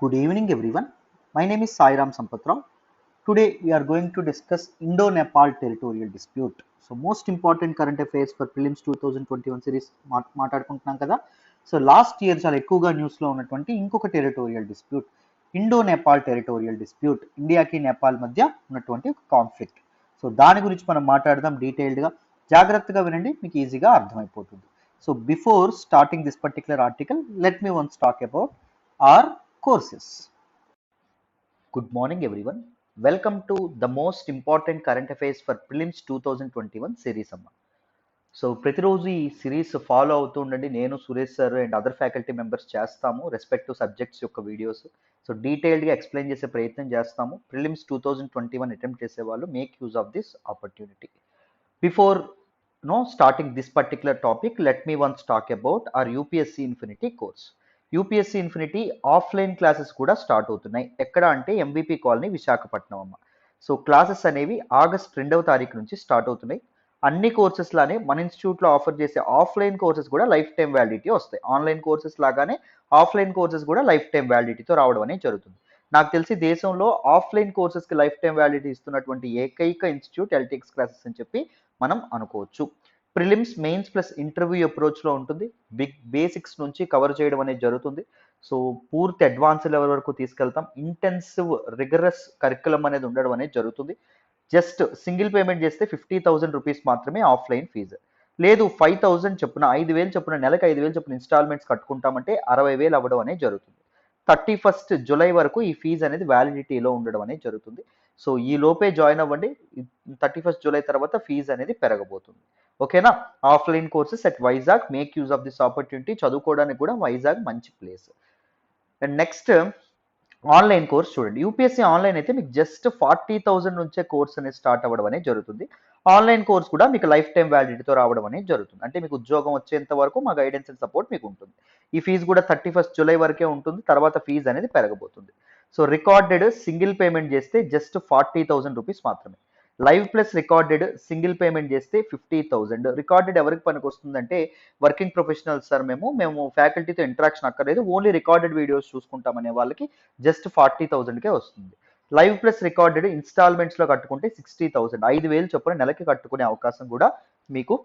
Good evening, everyone. My name is Sairam Sampatrao. Today, we are going to discuss Indo-Nepal territorial dispute. So, most important current affairs for prelims 2021 series మాట్లాడుకుంటున్నాం కదా. So last year చాలా ఎక్కువగా న్యూస్లో ఉన్నటువంటి ఇంకొక territorial dispute, Indo Nepal territorial dispute, ఇండియాకి నేపాల్ మధ్య ఉన్నటువంటి ఒక కాన్ఫ్లిక్ట్. సో దాని గురించి మనం మాట్లాడదాం డీటెయిల్డ్గా. జాగ్రత్తగా వినండి, మీకు ఈజీగా అర్థమైపోతుంది. So before starting this particular article, let me once talk about our courses. Good morning everyone. Welcome to the most important current affairs for prelims 2021 series అమ్మ. సో ప్రతిరోజు ఈ సిరీస్ ఫాలో అవుతూ ఉండండి. నేను Suresh sir and other faculty members చేస్తాము respective subjects యొక్క videos. So డీటెయిల్డ్గా explain చేసే ప్రయత్నం చేస్తాము. ప్రిలిమ్స్ 2021 అటెంప్ట్ చేసే వాళ్ళు make use of this opportunity. Before starting this particular topic, let me once talk about our UPSC Infinity course. UPSC infinity offline classes కూడా start అవుతున్నాయి. ఎక్కడ అంటే ఎంబీపీ కాలనీ విశాఖపట్నం అమ్మ. సో క్లాసెస్ అనేవి ఆగస్ట్ 2వ తారీఖు నుంచి స్టార్ట్ అవుతున్నాయి. అన్ని కోర్సెస్ లానే మన ఇన్స్టిట్యూట్లో ఆఫర్ చేసే ఆఫ్లైన్ కోర్సెస్ కూడా లైఫ్ టైం వ్యాలిడిటీ వస్తాయి. ఆన్లైన్ కోర్సెస్ లాగానే ఆఫ్లైన్ కోర్సెస్ కూడా లైఫ్ టైం వ్యాలిడిటీతో రావడం అనేది జరుగుతుంది. నాకు తెలిసి దేశంలో ఆఫ్లైన్ కోర్సెస్కి లైఫ్ టైం వ్యాలిడిటీ ఇస్తున్నటువంటి ఏకైక ఇన్స్టిట్యూట్ ఎల్టీఎక్స్ క్లాసెస్ అని చెప్పి మనం అనుకోవచ్చు. ప్రిలిమ్స్, మెయిన్స్ ప్లస్ ఇంటర్వ్యూ అప్రోచ్లో ఉంటుంది. బిగ్ బేసిక్స్ నుంచి కవర్ చేయడం అనేది జరుగుతుంది. సో పూర్తి అడ్వాన్స్ లెవెల్ వరకు తీసుకెళ్తాం. ఇంటెన్సివ్ రిగరస్ కరికులం అనేది ఉండడం అనేది జరుగుతుంది. జస్ట్ సింగిల్ పేమెంట్ చేస్తే 50,000 రూపీస్ మాత్రమే ఆఫ్లైన్ ఫీజు. లేదు 5,000 చొప్పున 5,000 చొప్పున నెలకు 5,000 చొప్పున ఇన్స్టాల్మెంట్స్ కట్టుకుంటామంటే 60,000 అవ్వడం అనేది జరుగుతుంది. 31st జూలై వరకు ఈ ఫీజు అనేది వ్యాలిడిటీలో ఉండడం అనేది జరుగుతుంది. సో ఈ లోపే జాయిన్ అవ్వండి. 31st జూలై తర్వాత ఫీజు అనేది పెరగబోతుంది. ఓకేనా? Offline courses at Vizag, make use of this opportunity. చదువుకోవడానికి కూడా వైజాగ్ మంచి place. And next online course చూడండి. యూపీఎస్సీ ఆన్లైన్ అయితే మీకు జస్ట్ 40,000 నుంచే కోర్స్ అనేది స్టార్ట్ అవ్వడం అనేది జరుగుతుంది. ఆన్లైన్ కోర్స్ కూడా మీకు లైఫ్ టైం వ్యాలిడిటీతో రావడం అనేది జరుగుతుంది. అంటే మీకు ఉద్యోగం వచ్చేంత వరకు మా గైడెన్స్ అండ్ సపోర్ట్ మీకు ఉంటుంది. ఈ ఫీజు కూడా 31st జూలై వరకే ఉంటుంది. తర్వాత ఫీజు అనేది పెరగబోతుంది. సో రికార్డెడ్ సింగిల్ పేమెంట్ చేస్తే జస్ట్ 40,000 రూపీస్ మాత్రమే. Live plus recorded single payment చేస్తే 50,000. రికార్డెడ్ ఎవరికి పనికి వస్తుందంటే వర్కింగ్ ప్రొఫెషనల్స్ సార్, మేము ఫ్యాకల్టీతో ఇంటరాక్షన్ అక్కర్లేదు, ఓన్లీ రికార్డెడ్ వీడియోస్ చూసుకుంటామనే వాళ్ళకి జస్ట్ 40,000కే వస్తుంది. లైవ్ ప్లస్ రికార్డెడ్ ఇన్స్టాల్మెంట్స్లో కట్టుకుంటే 60,000, 5,000 చొప్పున నెలకి కట్టుకునే అవకాశం కూడా మీకు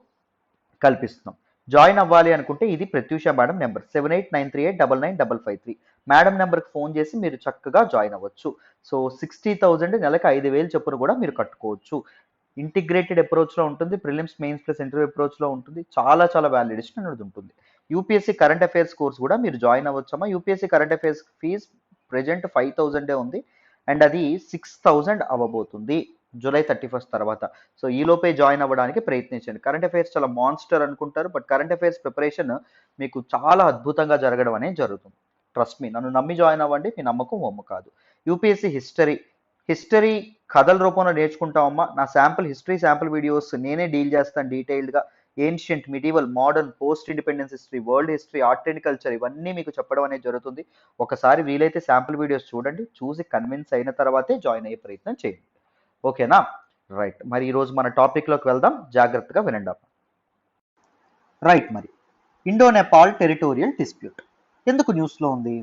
కల్పిస్తున్నాం. జాయిన్ అవ్వాలి అనుకుంటే ఇది ప్రత్యూష మేడం నెంబర్ 7893899553. మేడం నెంబర్కి ఫోన్ చేసి మీరు చక్కగా జాయిన్ అవ్వచ్చు. సో 60,000 నెలకు 5,000 చొప్పున కూడా మీరు కట్టుకోవచ్చు. ఇంటిగ్రేటెడ్ అప్రోచ్లో ఉంటుంది. ప్రిలిమ్స్, మెయిన్స్ ప్లస్ ఇంటర్వ్యూ అప్రోచ్లో ఉంటుంది. చాలా చాలా వ్యాలిడేషన్ అనేది ఉంటుంది. యూపీఎస్సీ కరెంట్ అఫైర్స్ కోర్స్ కూడా మీరు జాయిన్ అవ్వచ్చమ్మా. UPSC current affairs fees present 5,000 ఉంది అండ్ అది 6,000 అవ్వబోతుంది జూలై 31st తర్వాత. సో ఈ లోపే జాయిన్ అవ్వడానికి ప్రయత్నించండి. కరెంట్ అఫైర్స్ చాలా మాన్స్టర్ అనుకుంటారు, బట్ కరెంట్ అఫైర్స్ ప్రిపరేషన్ మీకు చాలా అద్భుతంగా జరగడం అనేది జరుగుతుంది. ట్రస్ట్ మీ, నన్ను నమ్మి జాయిన్ అవ్వండి. మీ నమ్మకం వమ్ము కాదు. యూపీఎస్సీ హిస్టరీ కథల రూపంలో నేర్చుకుంటామమ్మా. నా హిస్టరీ శాంపుల్ వీడియోస్ నేనే డీల్ చేస్తాను డీటెయిల్డ్గా. Ancient, medieval, modern, post independence history, world history, art and culture ఇవన్నీ మీకు చెప్పడం అనేది జరుగుతుంది. ఒకసారి వీలైతే శాంపుల్ వీడియోస్ చూడండి, చూసి కన్విన్స్ అయిన తర్వాతే జాయిన్ అయ్యే ప్రయత్నం చేయండి. ఓకేనా? రైట్, మరి ఈరోజు మన టాపిక్లోకి వెళ్దాం. జాగ్రత్తగా వినండి. రైట్, మరి ఇండో నేపాల్ టెరిటోరియల్ డిస్ప్యూట్ ఎందుకు న్యూస్లో ఉంది?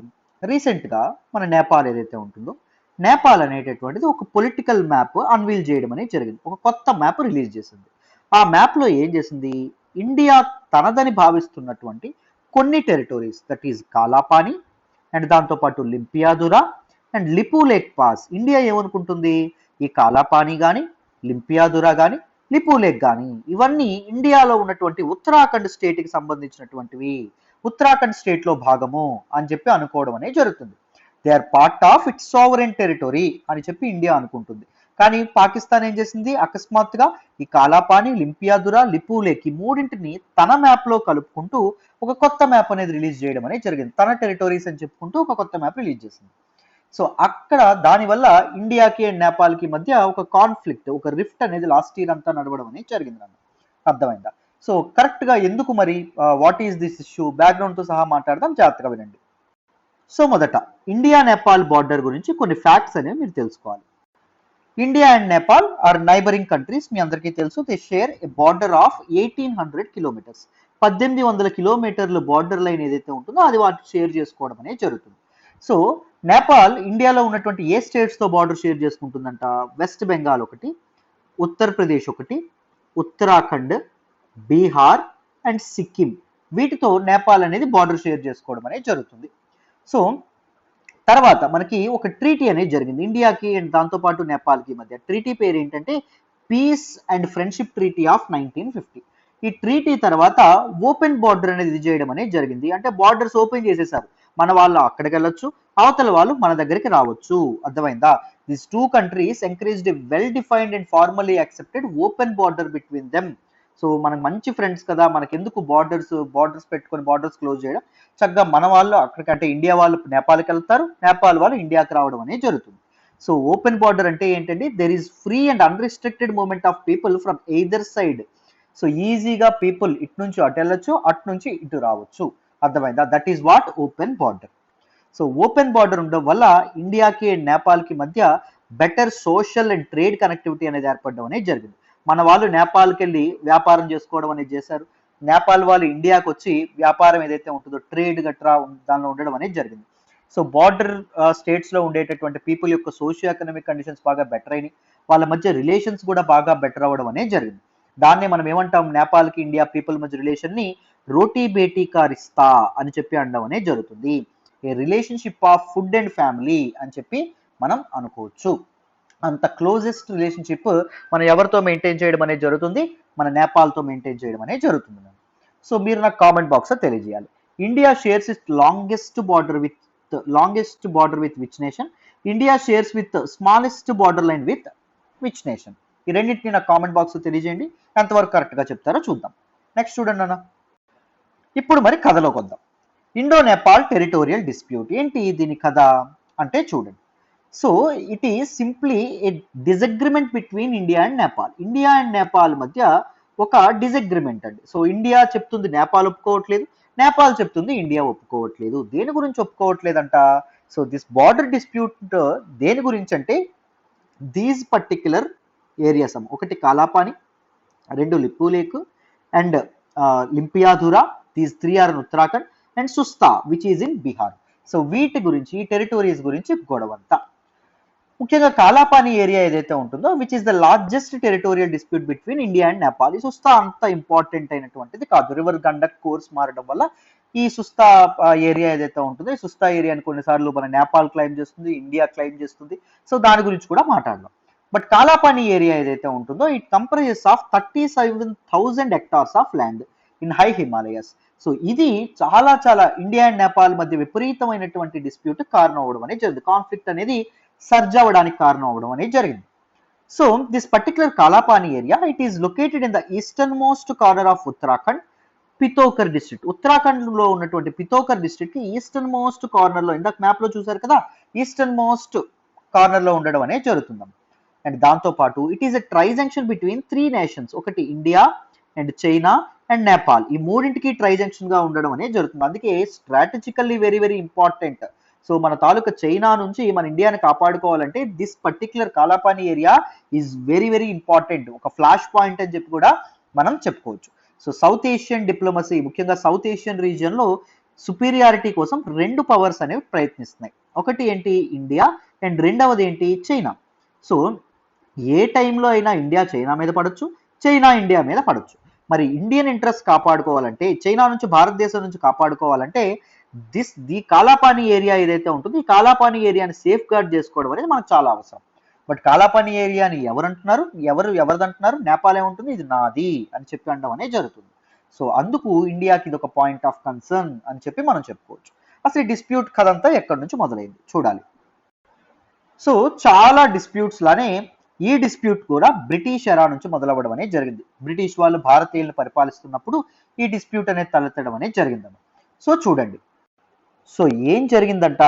రీసెంట్గా మన నేపాల్ ఏదైతే ఉంటుందో, నేపాల్ అనేటటువంటిది ఒక పొలిటికల్ మ్యాప్ అన్వీల్ చేయడం అనేది జరిగింది. ఒక కొత్త మ్యాప్ రిలీజ్ చేసింది. ఆ మ్యాప్లో ఏం చేసింది? ఇండియా తనదని భావిస్తున్నటువంటి కొన్ని territories, that is Kalapani and దాంతోపాటు లింపియాదురా and Lipu lake pass. India ఏమనుకుంటుంది? ఈ కాలాపాని కానీ, లింపియాదురా కానీ, లిపు లేక్ కానీ ఇవన్నీ ఇండియాలో ఉన్నటువంటి ఉత్తరాఖండ్ స్టేట్కి సంబంధించినటువంటివి, ఉత్తరాఖండ్ స్టేట్లో భాగము అని చెప్పి అనుకోవడం అనేది జరుగుతుంది. They are part of its sovereign territory అని చెప్పి ఇండియా అనుకుంటుంది. కానీ పాకిస్తాన్ ఏం చేసింది? అకస్మాత్తుగా ఈ కాలాపాని, లింపియాదురా, లిపు లేక్ ఈ మూడింటిని తన మ్యాప్లో కలుపుకుంటూ ఒక కొత్త మ్యాప్ అనేది రిలీజ్ చేయడం అనేది జరిగింది. తన టెరిటరీస్ అని చెప్పుకుంటూ ఒక కొత్త మ్యాప్ రిలీజ్ చేసింది. సో అక్కడ దానివల్ల ఇండియాకి అండ్ నేపాల్కి మధ్య ఒక కాన్ఫ్లిక్ట్, ఒక రిఫ్ట్ అనేది లాస్ట్ ఇయర్ అంతా నడవడం అనేది జరిగింది. నన్ను అర్థమైందా? సో కరెక్ట్గా ఎందుకు మరి, వాట్ ఈస్ దిస్ ఇష్యూ, బ్యాక్గ్రౌండ్తో సహా మాట్లాడదాం, జాగ్రత్తగా వినండి. సో మొదట ఇండియా నేపాల్ బార్డర్ గురించి కొన్ని ఫ్యాక్ట్స్ అనేవి మీరు తెలుసుకోవాలి. India and Nepal are neighbouring countries. మీ అందరికీ తెలుసు, they share a border of 1,800 kilometres. 1,800 కిలోమీటర్ల బార్డర్ లైన్ ఏదైతే ఉంటుందో అది వాటి షేర్ చేసుకోవడం అనేది జరుగుతుంది. సో నేపాల్ ఇండియాలో ఉన్నటువంటి ఏ స్టేట్స్తో బార్డర్ షేర్ చేసుకుంటుందంట? వెస్ట్ బెంగాల్ ఒకటి, ఉత్తరప్రదేశ్ ఒకటి, ఉత్తరాఖండ్, బీహార్ అండ్ సిక్కిం, వీటితో నేపాల్ అనేది బార్డర్ షేర్ చేసుకోవడం అనేది జరుగుతుంది. సో తర్వాత మనకి ఒక ట్రీటీ అనేది జరిగింది ఇండియాకి అండ్ దాంతోపాటు నేపాల్కి మధ్య. ట్రీటీ పేరు ఏంటంటే peace and friendship treaty of 1950. ఈ ట్రీటీ తర్వాత ఓపెన్ బార్డర్ అనేది ఇది చేయడం అనేది జరిగింది. అంటే బార్డర్స్ ఓపెన్ చేసేసారు, మన వాళ్ళు అక్కడికి వెళ్ళొచ్చు, అవతల వాళ్ళు మన దగ్గరికి రావచ్చు. అర్థమైందా? This two countries encouraged a well defined and formally accepted open border between them. So మనకు మంచి ఫ్రెండ్స్ కదా, మనకి ఎందుకు బార్డర్స్ పెట్టుకొని బార్డర్స్ క్లోజ్ చేయడం, చక్కగా మన వాళ్ళు అక్కడికంటే ఇండియా వాళ్ళు నేపాల్కి వెళ్తారు, నేపాల్ వాళ్ళు ఇండియాకి రావడం అనేది జరుగుతుంది. సో ఓపెన్ బార్డర్ అంటే ఏంటంటే there is free and unrestricted movement of people from either side. So ఈజీగా పీపుల్ ఇటు నుంచి అటు వెళ్ళొచ్చు, అటు నుంచి ఇటు రావచ్చు. అర్థమైందా? That is what open border. So open border ఉండడం వల్ల ఇండియాకి అండ్ నేపాల్కి మధ్య better social and trade connectivity అనేది ఏర్పడడం అనేది జరిగింది. మన వాళ్ళు నేపాల్కి వెళ్ళి వ్యాపారం చేసుకోవడం అనేది చేశారు, నేపాల్ వాళ్ళు ఇండియాకి వచ్చి వ్యాపారం ఏదైతే ఉంటుందో ట్రేడ్ గట్రా దానిలో ఉండడం అనేది జరిగింది. సో బార్డర్ స్టేట్స్లో ఉండేటటువంటి పీపుల్ యొక్క సోషియో ఎకనామిక్ కండిషన్స్ బాగా బెటర్ అయినాయి, వాళ్ళ మధ్య రిలేషన్స్ కూడా బాగా బెటర్ అవ్వడం అనేది జరిగింది. దాన్నే మనం ఏమంటాం, నేపాల్కి ఇండియా పీపుల్ మధ్య రిలేషన్ని రోటీ బేటీ కా రిస్తా అని చెప్పి అనడం అనేది జరుగుతుంది. A relationship of food and family అని చెప్పి మనం అనుకోవచ్చు. అంత క్లోజెస్ట్ రిలేషన్షిప్ మనం ఎవరితో మెయింటైన్ చేయడం అనేది జరుగుతుంది, మన నేపాల్తో మెయింటైన్ చేయడం అనేది జరుగుతుంది. సో మీరు నాకు కామెంట్ బాక్స్లో తెలియజేయాలి. India shares it longest border with which nation? India shares with smallest border line with which nation? ఈ రెండింటిని నాకు కామెంట్ బాక్స్లో తెలియజేయండి, ఎంతవరకు కరెక్ట్గా చెప్తారో చూద్దాం. నెక్స్ట్ చూడండి అన్న. ఇప్పుడు మరి కథలోకి వద్దాం. ఇండో నేపాల్ టెరిటోరియల్ డిస్ప్యూట్ ఏంటి దీని కథ అంటే చూడండి. So it is simply A disagreement between India and Nepal. India and Nepal మధ్య ఒక డిసగ్రిమెంట్ అండి. సో ఇండియా చెప్తుంది నేపాల్ ఒప్పుకోవట్లేదు, నేపాల్ చెప్తుంది ఇండియా ఒప్పుకోవట్లేదు. దేని గురించి ఒప్పుకోవట్లేదంట? సో దిస్ బార్డర్ డిస్ప్యూట్ దేని గురించి అంటే దీస్ పర్టిక్యులర్ ఏరియాస్, ఒకటి కాలాపాని, రెండు Lipulekh and Limpiyadhura, these 3 are in Uttarakhand and Susta which is in Bihar. So వీటి గురించి, ఈ టెరిటోరీస్ గురించి గొడవంతా. ముఖ్యంగా కాలాపాని ఏరియా ఏదైతే ఉంటుందో which is the largest territorial dispute between India and Nepal. ఈ సుస్తా అంత ఇంపార్టెంట్ అయినటువంటిది కాదు, రివర్ గండక్ కోర్స్ మారడం వల్ల ఈ సుస్తా ఏరియా ఏదైతే ఉంటుందో ఈ సుస్తా ఏరియాని కొన్నిసార్లు మన నేపాల్ క్లైమ్ చేస్తుంది, ఇండియా క్లైమ్ చేస్తుంది. సో దాని గురించి కూడా మాట్లాడదాం. బట్ కాలాపాని ఏరియా ఏదైతే ఉంటుందో it comprises of 37,000 hectares of land in high Himalayas. So ఇది చాలా చాలా ఇండియా అండ్ నేపాల్ మధ్య విపరీతమైనటువంటి డిస్ప్యూట్ కారణం అవ్వడం అనేది జరిగింది. కాన్ఫ్లిక్ట్ అనేది సర్జ్ అవ్వడానికి కారణం అవ్వడం అనేది జరిగింది. So this particular Kalapani area it is located in the eastern most corner of Uttarakhand Pithoragarh district. Uttarakhand లో ఉన్నటువంటి పితోకర్ డిస్ట్రిక్ట్ కి ఈస్టర్న్ మోస్ట్ కార్నర్ లో, ఇందాక మ్యాప్ లో చూసారు కదా, ఈస్టర్న్ మోస్ట్ కార్నర్ లో ఉండడం అనేది జరుగుతుంది. అండ్ దాంతో పాటు it is a trijunction between 3 nations, ఒకటి India and China and Nepal. ఈ మూడింటికి ట్రైజంక్షన్ గా ఉండడం అనేది జరుగుతుంది. అందుకే strategically very very important. So మన తాలూకా చైనా నుంచి మన ఇండియాని కాపాడుకోవాలంటే this particular Kalapani area is very very important, ఒక ఫ్లాష్ పాయింట్ అని చెప్పి కూడా మనం చెప్పుకోవచ్చు. సో సౌత్ ఏషియన్ డిప్లొమసీ, ముఖ్యంగా సౌత్ ఏషియన్ రీజియన్ లో సుపీరియారిటీ కోసం 2 పవర్స్ అనేవి ప్రయత్నిస్తున్నాయి. ఒకటి ఏంటి ఇండియా అండ్ రెండవది ఏంటి చైనా. సో ఏ టైంలో అయినా ఇండియా చైనా మీద పడవచ్చు, చైనా ఇండియా మీద పడవచ్చు. మరి ఇండియన్ ఇంట్రెస్ట్ కాపాడుకోవాలంటే, చైనా నుంచి భారతదేశం నుంచి కాపాడుకోవాలంటే ది కాలాపాని ఏరియా ఏదైతే ఉంటుందో ఈ కాలాపాని ఏరియాని సేఫ్ గార్డ్ చేసుకోవడం అనేది మనకు చాలా అవసరం. బట్ కాలాపాని ఏరియాని ఎవరంటున్నారు, ఎవరిదంటున్నారు? నేపాల్ ఉంటుంది, ఇది నాది అని చెప్పి అనడం అనేది జరుగుతుంది. సో అందుకు ఇండియాకి ఇది ఒక పాయింట్ ఆఫ్ కన్సర్న్ అని చెప్పి మనం చెప్పుకోవచ్చు. అసలు ఈ డిస్ప్యూట్ కథ అంతా ఎక్కడి నుంచి మొదలైంది చూడాలి. సో చాలా డిస్ప్యూట్స్ లానే ఈ డిస్ప్యూట్ కూడా బ్రిటిష్ ఎరా నుంచి మొదలవ్వడం అనేది జరిగింది. బ్రిటిష్ వాళ్ళు భారతీయులను పరిపాలిస్తున్నప్పుడు ఈ డిస్ప్యూట్ అనేది తలెత్తడం అనేది జరిగిందన్న. సో చూడండి, సో ఏం జరిగిందంట,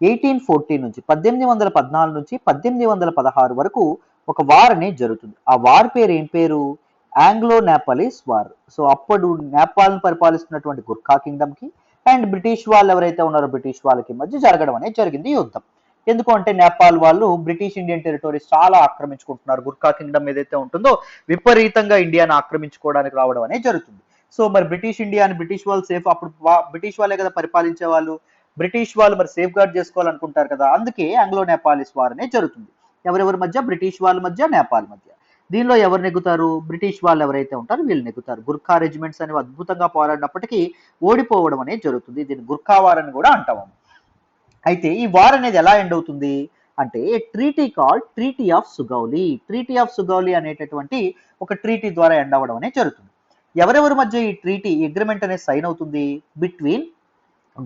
1814 నుంచి 1814 నుంచి 1816 వరకు ఒక వార్ అనేది జరుగుతుంది. ఆ వార్ పేరు ఏం పేరు? Anglo Nepalese war. సో అప్పుడు నేపాల్ని పరిపాలిస్తున్నటువంటి గుర్ఖా కింగ్డమ్ కి అండ్ బ్రిటిష్ వాళ్ళు ఎవరైతే ఉన్నారో బ్రిటిష్ వాళ్ళకి మధ్య జరగడం అనేది జరిగింది యుద్ధం. ఎందుకు అంటే నేపాల్ వాళ్ళు బ్రిటిష్ ఇండియన్ టెరిటరీస్ చాలా ఆక్రమించుకుంటున్నారు, గుర్ఖా కింగ్డమ్ ఏదైతే ఉంటుందో విపరీతంగా ఇండియాను ఆక్రమించుకోవడానికి రావడం అనేది జరుగుతుంది. సో మరి బ్రిటిష్ ఇండియాని బ్రిటిష్ వాళ్ళు సేఫ్, అప్పుడు బ్రిటిష్ వాళ్ళే కదా పరిపాలించే వాళ్ళు, బ్రిటిష్ వాళ్ళు మరి సేఫ్ గార్డ్ చేసుకోవాలనుకుంటారు కదా, అందుకే ఆంగ్లో నేపాలిస్ వార్ అనేది జరుగుతుంది. ఎవరెవరి మధ్య? బ్రిటిష్ వాళ్ళ మధ్య, నేపాల్ మధ్య. దీనిలో ఎవరు నెగ్గుతారు? బ్రిటిష్ వాళ్ళు ఎవరైతే ఉంటారో వీళ్ళు నెగ్గుతారు. గుర్ఖా రెజిమెంట్స్ అనేవి అద్భుతంగా పోరాడినప్పటికీ ఓడిపోవడం అనేది జరుగుతుంది. దీన్ని గుర్ఖా వార్ అని కూడా అంటాము. అయితే ఈ వార్ అనేది ఎలా ఎండ్ అవుతుంది అంటే treaty called treaty of Sugauli. Treaty of Sugauli అనేటటువంటి ఒక ట్రీటీ ద్వారా ఎండ్ అవ్వడం అనేది జరుగుతుంది. ఎవరెవరి మధ్య ఈ ట్రీటీ అగ్రిమెంట్ అనేది సైన్ అవుతుంది? Between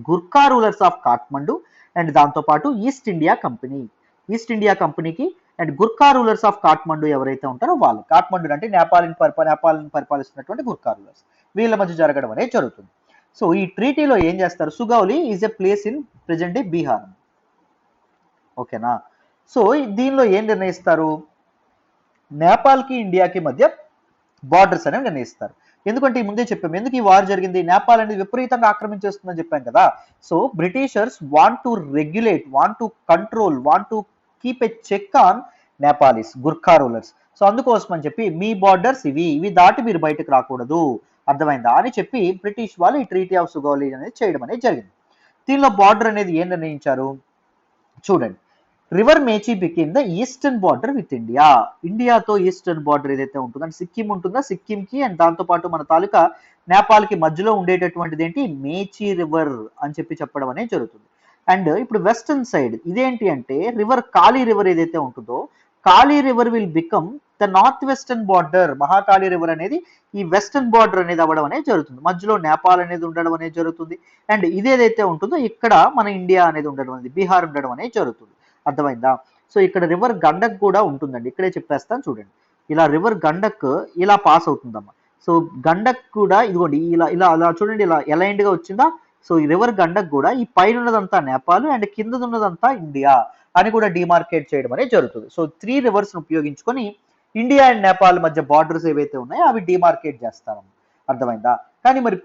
Gurkha rulers of Kathmandu and దాంతోపాటు East India Company. East India కంపెనీకి and Gurkha rulers of Kathmandu ఎవరైతే ఉంటారో వాళ్ళు, కాఠ్మండు అంటే నేపాల్ని పరిపాలిస్తున్నటువంటి గుర్ఖా రూలర్స్, వీళ్ళ మధ్య జరగడం అనేది జరుగుతుంది. సో ఈ ట్రీటీలో ఏం చేస్తారు? Sugauli is a place in present day Bihar. ఓకేనా? సో దీనిలో ఏం నిర్ణయిస్తారు? నేపాల్కి ఇండియాకి మధ్య బార్డర్స్ అనేవి నిర్ణయిస్తారు. ఎందుకంటే ముందే చెప్పాము ఎందుకు ఈ వార్ జరిగింది. నేపాల్ అనేది విపరీతంగా ఆక్రమించేస్తుందని చెప్పాం కదా. So Britishers want to regulate, want to control, want to keep a check on Nepalese, Gurkha rulers. So అందుకోసం అని చెప్పి మీ బార్డర్స్ ఇవి దాటి మీరు బయటకు రాకూడదు, అర్థమైందా అని చెప్పి బ్రిటిష్ వాళ్ళు ఈ ట్రీటీ ఆఫ్ సుగౌలి అనేది చేయడం అనేది జరిగింది. దీనిలో బార్డర్ అనేది ఏం నిర్ణయించారు చూడండి. River Mechi became the eastern border with India. ఇండియాతో ఈస్టర్న్ బార్డర్ ఏదైతే ఉంటుందో అంటే సిక్కిం ఉంటుందా, సిక్కింకి అండ్ దాంతోపాటు మన తాలూకా నేపాల్కి మధ్యలో ఉండేటటువంటిది ఏంటి? మేచి రివర్ అని చెప్పి చెప్పడం అనేది జరుగుతుంది. అండ్ ఇప్పుడు వెస్టర్న్ సైడ్ ఇదేంటి అంటే రివర్ కాళీ రివర్ ఏదైతే ఉంటుందో Kali river will become the north western border. Mahakali river అనేది ఈ వెస్టర్న్ బార్డర్ అనేది అవ్వడం అనేది జరుగుతుంది. మధ్యలో నేపాల్ అనేది ఉండడం అనేది జరుగుతుంది. అండ్ ఇదేదైతే ఉంటుందో ఇక్కడ మన ఇండియా అనేది ఉండడం అనేది, బీహార్ ఉండడం అనేది జరుగుతుంది. అర్థమైందా? సో ఇక్కడ రివర్ గండక్ కూడా ఉంటుందండి. ఇక్కడే చెప్పేస్తాను చూడండి. ఇలా రివర్ గండక్ ఇలా పాస్ అవుతుందమ్మా. సో గండక్ కూడా ఇదిగోండి ఇలా ఇలా అలా చూడండి, ఇలా ఎలైన్డ్ గా వచ్చిందా. సో ఈ రివర్ గండక్ కూడా ఈ పైన ఉన్నదంతా నేపాల్ అండ్ కింద ఉన్నదంతా ఇండియా అని కూడా డిమార్కేట్ చేయడం అనేది జరుగుతుంది. సో 3 రివర్స్ ఉపయోగించుకొని ఇండియా అండ్ నేపాల్ మధ్య బార్డర్స్ ఏవైతే ఉన్నాయో అవి డిమార్కేట్ చేస్తాము. అర్థమైందా? కానీ మరి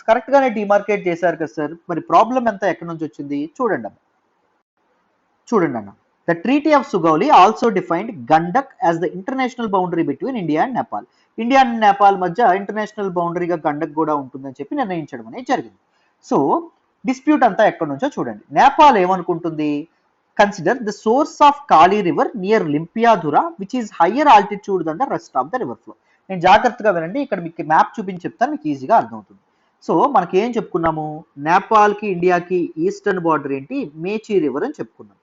కరెక్ట్ గానే డిమార్కేట్ చేశారు కదా సార్, మరి ప్రాబ్లం ఎంత ఎక్కడి నుంచి వచ్చింది చూడండి అన్న. చూడండి అన్న, the treaty of Sugauli also defined Gandak as the international boundary between India and Nepal. India and Nepal మధ్య ఇంటర్నేషనల్ బౌండరీగా గండక్ కూడా ఉంటుందని చెప్పి నిర్ణయించడం అనేది జరిగింది. సో డిస్ప్యూట్ అంతా ఎక్కడి నుంచో చూడండి. నేపాల్ ఏమనుకుంటుంది? Consider the source of Kali river near Limpiyadhura which is higher altitude than the rest of the river flow. నేను జాగ్రత్తగా వినండి, ఇక్కడ మీకు మ్యాప్ చూపించి చెప్తాను, మీకు ఈజీగా అర్థమవుతుంది. సో మనకి ఏం చెప్పుకున్నాము? నేపాల్కి ఇండియాకి ఈస్టర్న్ బార్డర్ ఏంటి? మేచి రివర్ అని చెప్పుకున్నాం.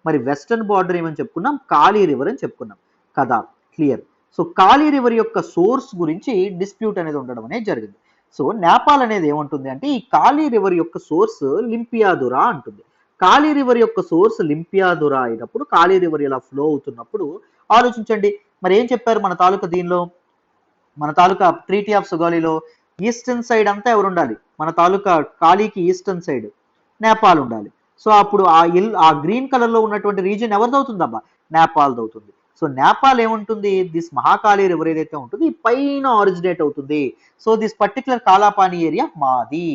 మరి వెస్టర్న్ బార్డర్ ఏమని చెప్పుకున్నాం? కాళీ రివర్ అని చెప్పుకున్నాం కదా. క్లియర్. సో కాళీ రివర్ యొక్క సోర్స్ గురించి డిస్ప్యూట్ అనేది ఉండడం అనేది జరిగింది. సో నేపాల్ అనేది ఏమంటుంది అంటే ఈ కాళీ రివర్ యొక్క సోర్స్ లింపియాధురా అంటుంది. కాళీ రివర్ యొక్క సోర్స్ లింపియాధురా అయినప్పుడు కాళీ రివర్ ఇలా ఫ్లో అవుతున్నప్పుడు ఆలోచించండి, మరి ఏం చెప్పారు మన తాలూకా దీనిలో, మన తాలూకా ట్రీటీ ఆఫ్ సుగౌలిలో ఈస్టర్న్ సైడ్ అంతా ఎవరు ఉండాలి? మన తాలూకా కాళీకి ఈస్టర్న్ సైడ్ నేపాల్ ఉండాలి. సో అప్పుడు ఆ గ్రీన్ కలర్ లో ఉన్నటువంటి రీజియన్ ఎవరిది అవుతుందబ్బా? నేపాల్ అవుతుంది. సో నేపాల్ ఏముంటుంది? దిస్ మహాకాళీ రివర్ ఏదైతే ఉంటుంది పైన ఆరిజినేట్ అవుతుంది. So this particular Kalapani area మాది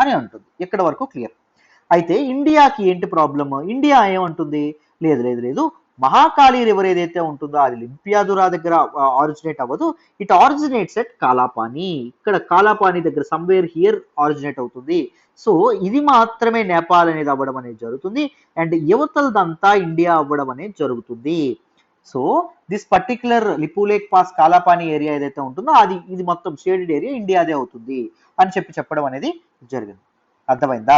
అని అంటుంది. ఇక్కడ వరకు క్లియర్. అయితే ఇండియాకి ఏంటి ప్రాబ్లమ్? ఇండియా ఏమంటుంది? లేదు లేదు లేదు, మహాకాళీ రివర్ ఏదైతే ఉంటుందో అది లింపియాధురా దగ్గర ఆరిజినేట్ అవ్వదు, ఇట్ ఆరిజినేట్స్ ఎట్ కాలాపాని. ఇక్కడ కాలాపాని దగ్గర సమ్వేర్ హియర్ ఆరిజినేట్ అవుతుంది. సో ఇది మాత్రమే నేపాల్ అనేది అవ్వడం అనేది జరుగుతుంది అండ్ యువతలదంతా ఇండియా అవ్వడం అనేది జరుగుతుంది. So this particular Lipulekh pass Kalapani area ఏదైతే ఉంటుందో ఇది మొత్తం షేడెడ్ ఏరియా ఇండియాదే అవుతుంది అని చెప్పడం అనేది జరిగింది. అర్థమైందా?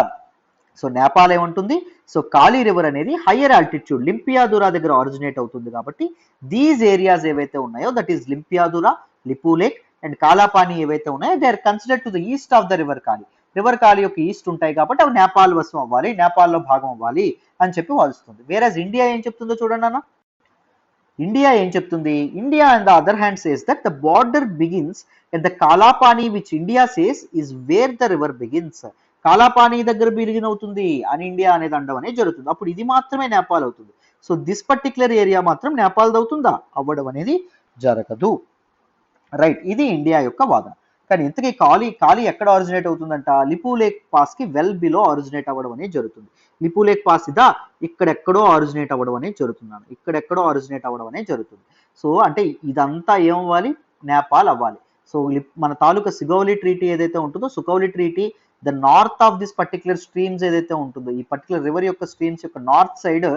సో నేపాల్ ఏముంటుంది? సో కాళీ రివర్ అనేది హయ్యర్ ఆల్టిట్యూడ్ లింపియాధురా దగ్గర ఆరిజినేట్ అవుతుంది కాబట్టి దీస్ ఏరియాస్ ఏవైతే ఉన్నాయో that is Limpiyadhura, Lipulekh and Kalapani ఏవైతే ఉన్నాయో they are considered to the east of the river Kali. River Kali యొక్క ఈస్ట్ ఉంటాయి కాబట్టి అవి నేపాల్ వశం అవ్వాలి, నేపాల్లో భాగం అవ్వాలి అని చెప్పి వాదిస్తుంది. వేరేజ్ ఇండియా ఏం చెప్తుందో చూడండి అన్న. ఇండియా ఏం చెప్తుంది? India on the other hand says that the border begins at the Kalapani which India says is where the river begins. Kalapani దగ్గర బిగిన్ అవుతుంది అని ఇండియా అనేది అండం అనేది జరుగుతుంది. అప్పుడు ఇది మాత్రమే నేపాల్ అవుతుంది. సో దిస్ పర్టికులర్ ఏరియా మాత్రం నేపాల్ అవుతుందా? అవ్వడం అనేది జరగదు. రైట్, ఇది ఇండియా యొక్క వాదన. కానీ ఇంతకీ కాళీ ఎక్కడ ఆరిజినేట్ అవుతుందంట? లిపులేక్ పాస్ కి వెల్ బిలో ఆరిజినేట్ అవ్వడం అనేది జరుగుతుంది. లిపులేక్ పాస్ ఇదా ఇక్కడెక్కడో ఆరిజినేట్ అవ్వడం అనేది జరుగుతున్నాను, ఇక్కడెక్కడో ఆరిజినేట్ అవ్వడం అనేది జరుగుతుంది. సో అంటే ఇదంతా ఏమవ్వాలి? నేపాల్ అవ్వాలి. సో మన తాలూకా సుగౌలి ట్రీటీ ఏదైతే ఉంటుందో Sugauli treaty the north of this particular streams ఏదైతే ఉంటుందో, ఈ పర్టికులర్ రివర్ యొక్క స్ట్రీమ్స్ యొక్క నార్త్ సైడ్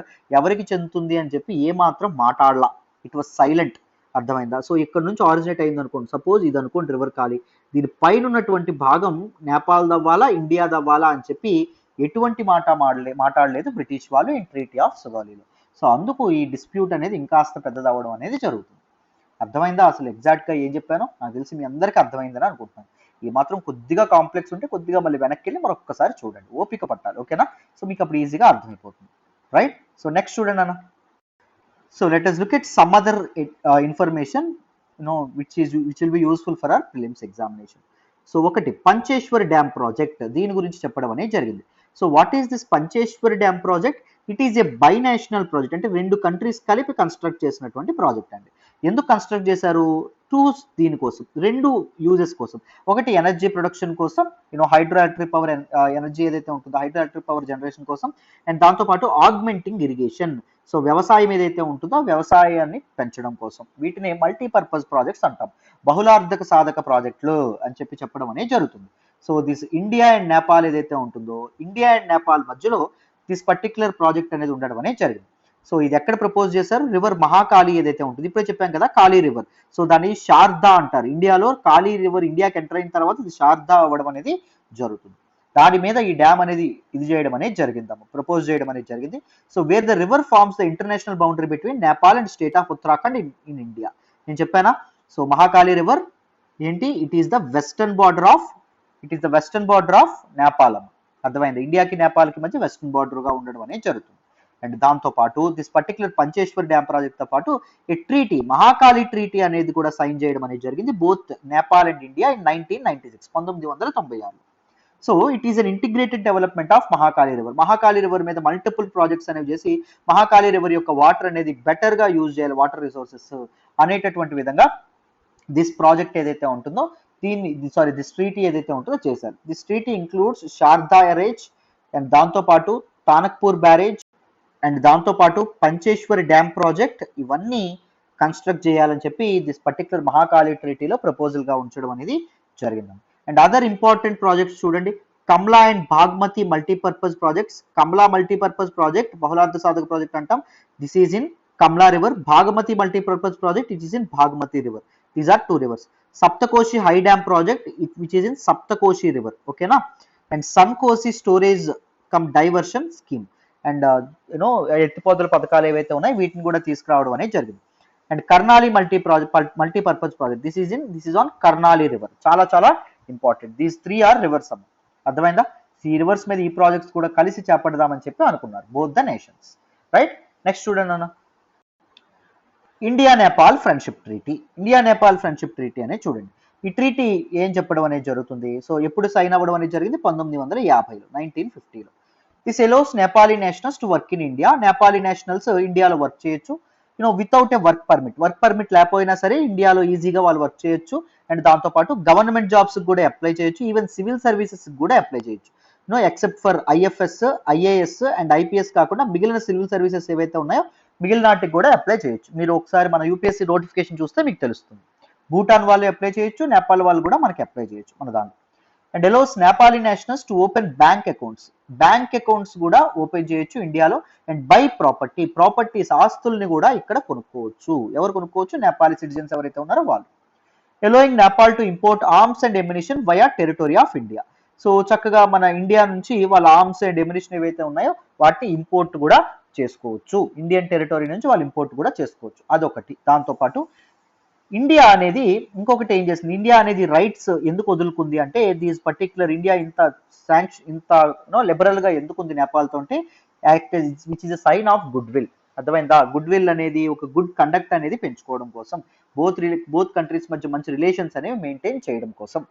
ఎవరికి చెందుతుంది అని చెప్పి ఏ మాత్రం మాట్లాడలా. It was silent. అర్థమైందా? సో ఇక్కడ నుంచి ఆరిజినేట్ అయింది అనుకోండి, సపోజ్ ఇది అనుకోండి రివర్ కాలి, దీని పైన ఉన్నటువంటి భాగం నేపాల్ దవ్వాలా ఇండియా దవ్వాలా అని చెప్పి ఎటువంటి మాట్లాడలేదు బ్రిటిష్ వాళ్ళు ఇన్ ట్రీటీ ఆఫ్ సుగాలీలో. సో అందుకు ఈ డిస్ప్యూట్ అనేది ఇంకాస్త పెద్దదవ్వడం అనేది జరుగుతుంది. అర్థమైందా అసలు ఎగ్జాక్ట్గా ఏం చెప్పానో? నాకు తెలిసి మీ అందరికీ అర్థమైందని అనుకుంటున్నాను. ఈ మాత్రం కొద్దిగా కాంప్లెక్స్ ఉంటే కొద్దిగా మళ్ళీ వెనక్కి వెళ్ళి మరొకసారి చూడండి, ఓపిక పట్టాలి, ఓకేనా? సో మీకు అప్పుడు ఈజీగా అర్థమైపోతుంది, రైట్? సో నెక్స్ట్ చూడండి అన్న. So let us look at some other information which will be useful for our prelims examination. So ఒకటి పంచేశ్వర్ డ్యామ్ ప్రాజెక్ట్, దీని గురించి చెప్పడం అనేది జరిగింది. So what is this Pancheshwar dam project? It is a binational project, అంటే రెండు కంట్రీస్ కలిపి construct చేసినటువంటి ప్రాజెక్ట్ అండి. ఎందుకు కన్స్ట్రక్ట్ చేశారు? దీనికోసం, రెండు యూజెస్ కోసం. ఒకటి ఎనర్జీ ప్రొడక్షన్ కోసం, హైడ్రో ఎలక్ట్రిక్ పవర్ ఎనర్జీ ఏదైతే ఉంటుందో హైడ్రో ఎలక్ట్రిక్ పవర్ జనరేషన్ కోసం, అండ్ దాంతోపాటు ఆగ్మెంటింగ్ ఇరిగేషన్, సో వ్యవసాయం ఏదైతే ఉంటుందో వ్యవసాయాన్ని పెంచడం కోసం. వీటిని మల్టీపర్పస్ ప్రాజెక్ట్స్ అంటాం, బహుళార్థక సాధక ప్రాజెక్టులు అని చెప్పడం అనేది జరుగుతుంది. So this India and Nepal ఏదైతే ఉంటుందో, ఇండియా అండ్ నేపాల్ మధ్యలో దిస్ పర్టికులర్ ప్రాజెక్ట్ అనేది ఉండడం అనేది జరిగింది. సో ఇది ఎక్కడ ప్రపోజ్ చేశారు? రివర్ మహాకాళి ఏదైతే ఉంటుంది, ఇప్పుడే చెప్పాం కదా కాళీ రివర్, సో దాన్ని శారదా అంటారు. ఇండియాలో కాళీ రివర్ ఇండియాకి ఎంటర్ అయిన తర్వాత ఇది శారదా అవ్వడం అనేది జరుగుతుంది. దాని మీద ఈ డ్యామ్ అనేది ఇది చేయడం అనేది జరిగిందమ్మ, ప్రపోజ్ చేయడం అనేది జరిగింది. So where the river forms the international boundary between Nepal and state of Uttarakhand in India. నేను చెప్పానా? సో మహాకాళి రివర్ ఏంటి? It is the western border of Nepal అమ్మ. అర్థమైంది? ఇండియాకి నేపాల్కి మధ్య వెస్టర్న్ బార్డర్గా ఉండడం అనేది జరుగుతుంది. అండ్ దాంతో పాటు దిస్ పర్టికులర్ పంచేశ్వర్ డ్యామ్ ప్రాజెక్ట్ తో పాటు ఈ ట్రీటీ, మహాకాళి ట్రీటీ అనేది కూడా సైన్ చేయడం అనేది జరిగింది, both Nepal and India in 1996, 1996. So it is an integrated development of Mahakali river. Mahakali river మీద మల్టిపుల్ ప్రాజెక్ట్స్ అనేవి చేసి మహాకాళి రివర్ యొక్క వాటర్ అనేది బెటర్ గా యూజ్ చేయాలి, వాటర్ రిసోర్సెస్ అనేటటువంటి విధంగా దిస్ ప్రాజెక్ట్ ఏదైతే ఉంటుందో దిస్ ట్రీటీ ఏదైతే ఉంటుందో చేశారు. This treaty includes Sarada barrage, and దాంతో పాటు తానక్పూర్ బ్యారేజ్, అండ్ దాంతోపాటు పంచేశ్వర్ డ్యామ్ ప్రాజెక్ట్, ఇవన్నీ కన్స్ట్రక్ట్ చేయాలని చెప్పి దిస్ పర్టికులర్ మహాకాళి ట్రీటీలో ప్రపోజల్గా ఉంచడం అనేది జరిగింది. అండ్ అదర్ ఇంపార్టెంట్ ప్రాజెక్ట్స్ చూడండి, Kamla and Bagmati multipurpose projects. Kamla multipurpose project బహుళార్థ సాధక ప్రాజెక్ట్ అంటాం, this is in Kamla river. Bagmati multipurpose project, it is in Bagmati river. These are two rivers. Saptakoshi high dam project, which is in Saptakoshi river, ఓకేనా? And Sunkoshi storage cum diversion scheme, and ఎత్తిపోతల పథకాలు ఏవైతే ఉన్నాయో వీటిని కూడా తీసుకురావడం అనేది జరిగింది. And Karnali multipurpose project, this is on Karnali river. చాలా చాలా ఇంపార్టెంట్. దీస్ 3 ఆర్ రివర్స్ అమ్మ. అర్థమైందా? ఈ రివర్స్ మీద ఈ ప్రాజెక్ట్స్ కూడా కలిసి చేపడదామని చెప్పి అనుకున్నారు both the nations, right? Next చూడండి అన్న, India Nepal friendship treaty. India Nepal friendship treaty అనేది చూడండి, ఈ ట్రీటీ ఏం చెప్పడం అనేది జరుగుతుంది? సో ఎప్పుడు సైన్ అవ్వడం అనేది జరిగింది? 1950లో, 1950లో. This allows Nepali nationals to work in India. Nepali nationals ఇండియాలో వర్క్ చేయొచ్చు without a work permit. Work permit లేకపోయినా సరే ఇండియాలో ఈజీగా వాళ్ళు వర్క్ చేయొచ్చు. అండ్ దాంతోపాటు గవర్నమెంట్ జాబ్స్ కూడా అప్లై చేయొచ్చు, ఈవెన్ సివిల్ సర్వీసెస్ కూడా అప్లై చేయొచ్చు. Except for IFS, IAS and IPS కాకుండా మిగిలిన సివిల్ సర్వీసెస్ ఏవైతే ఉన్నాయో మిగిలిన వాటికి కూడా అప్లై చేయొచ్చు. మీరు ఒకసారి మన యూపీఎస్సీ నోటిఫికేషన్ చూస్తే మీకు తెలుస్తుంది. భూటాన్ వాళ్ళు అప్లై చేయొచ్చు, నేపాల్ వాళ్ళు కూడా మనకి అప్లై చేయొచ్చు మన దాంట్లో. And ఎలోస్ Nepali nationals to open bank accounts. Bank accounts కూడా ఓపెన్ చేయొచ్చు ఇండియాలో. అండ్ బై ప్రాపర్టీస్, ఆస్తుల్ని కూడా ఇక్కడ కొనుక్కోవచ్చు. ఎవరు కొనుక్కోవచ్చు? నేపాలీ సిటిజన్స్ ఎవరైతే ఉన్నారో వాళ్ళు. Allowing Nepal to import arms and ammunition via territory of India. So చక్కగా మన ఇండియా నుంచి వాళ్ళ ఆర్మ్స్ అండ్ ఎమ్యునిషన్ ఏవైతే ఉన్నాయో వాటిని ఇంపోర్ట్ కూడా చేసుకోవచ్చు. ఇండియన్ టెరిటరీ నుంచి వాళ్ళు ఇంపోర్ట్ కూడా చేసుకోవచ్చు, అదొకటి. దాంతోపాటు ఇండియా అనేది ఇంకొకటి ఏం చేసింది, ఇండియా అనేది రైట్స్ ఎందుకు వదులుకుంది అంటే, దీస్ పర్టికులర్ ఇండియా ఇంత లిబరల్ గా ఎందుకు ఉంది నేపాల్తో అంటే, which is a sign of goodwill. అర్థమైందా? గుడ్ విల్ అనేది ఒక గుడ్ కండక్ట్ అనేది పెంచుకోవడం కోసం, బోత్ కంట్రీస్ మధ్య మంచి రిలేషన్స్ అనేవి మెయింటైన్ చేయడం కోసం,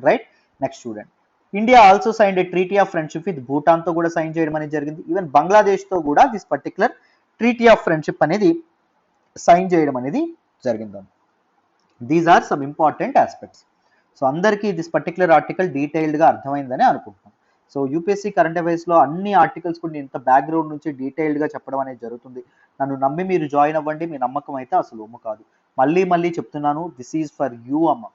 రైట్? నెక్స్ట్ చూడండి, India also signed a treaty of friendship with Bhutan తో కూడా సైన్ చేయడం అనేది జరిగింది. ఈవెన్ బంగ్లాదేశ్ తో కూడా this particular treaty of friendship అనేది సైన్ చేయడం అనేది జరిగింది. These are some important aspects. So అందరికీ దిస్ పర్టికులర్ ఆర్టికల్ డీటెయిల్డ్గా అర్థమైందని అనుకుంటున్నాను. సో యూపీఎస్సీ కరెంట్ అఫైర్స్లో అన్ని ఆర్టికల్స్ కూడా ఇంత బ్యాక్గ్రౌండ్ నుంచి డీటెయిల్డ్గా చెప్పడం అనేది జరుగుతుంది. నన్ను నమ్మి మీరు జాయిన్ అవ్వండి, మీ నమ్మకం అయితే అసలు ఉమ్ము కాదు. మళ్ళీ చెప్తున్నాను, దిస్ ఈజ్ ఫర్ యూ అమ్మ.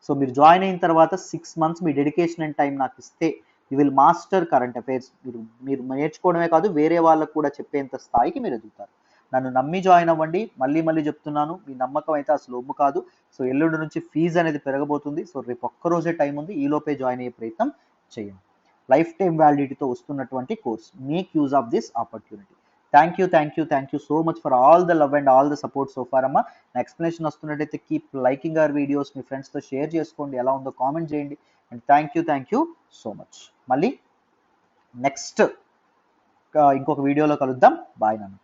సో మీరు జాయిన్ అయిన తర్వాత 6 months me dedication and time నాకు ఇస్తే you will master current affairs. మీరు మీరు నేర్చుకోవడమే కాదు, వేరే వాళ్ళకు కూడా చెప్పేంత స్థాయికి మీరు ఎదుగుతారు. నన్ను నమ్మి జాయిన్ అవ్వండి. మళ్ళీ మళ్ళీ చెప్తున్నాను, మీ నమ్మకం అయితే అసలు ఒమ్ము కాదు. సో ఎల్లుండి నుంచి ఫీజు అనేది పెరగబోతుంది. సో రేపు ఒక్కరోజే టైం ఉంది, ఈలోపే జాయిన్ అయ్యే ప్రయత్నం చేయండి. లైఫ్ టైం వ్యాలిడిటీతో వస్తున్నటువంటి course. Make use of this opportunity. Thank you so much for all the love and all the support so far అమ్మ. నా ఎక్స్ప్లెనేషన్ వస్తున్నట్టయితే కీప్ లైకింగ్ అవర్ వీడియోస్, మీ ఫ్రెండ్స్తో షేర్ చేసుకోండి, ఎలా ఉందో కామెంట్ చేయండి. And thank you so much. మళ్ళీ నెక్స్ట్ ఇంకొక వీడియోలో కలుద్దాం. బాయ్ నాన్న.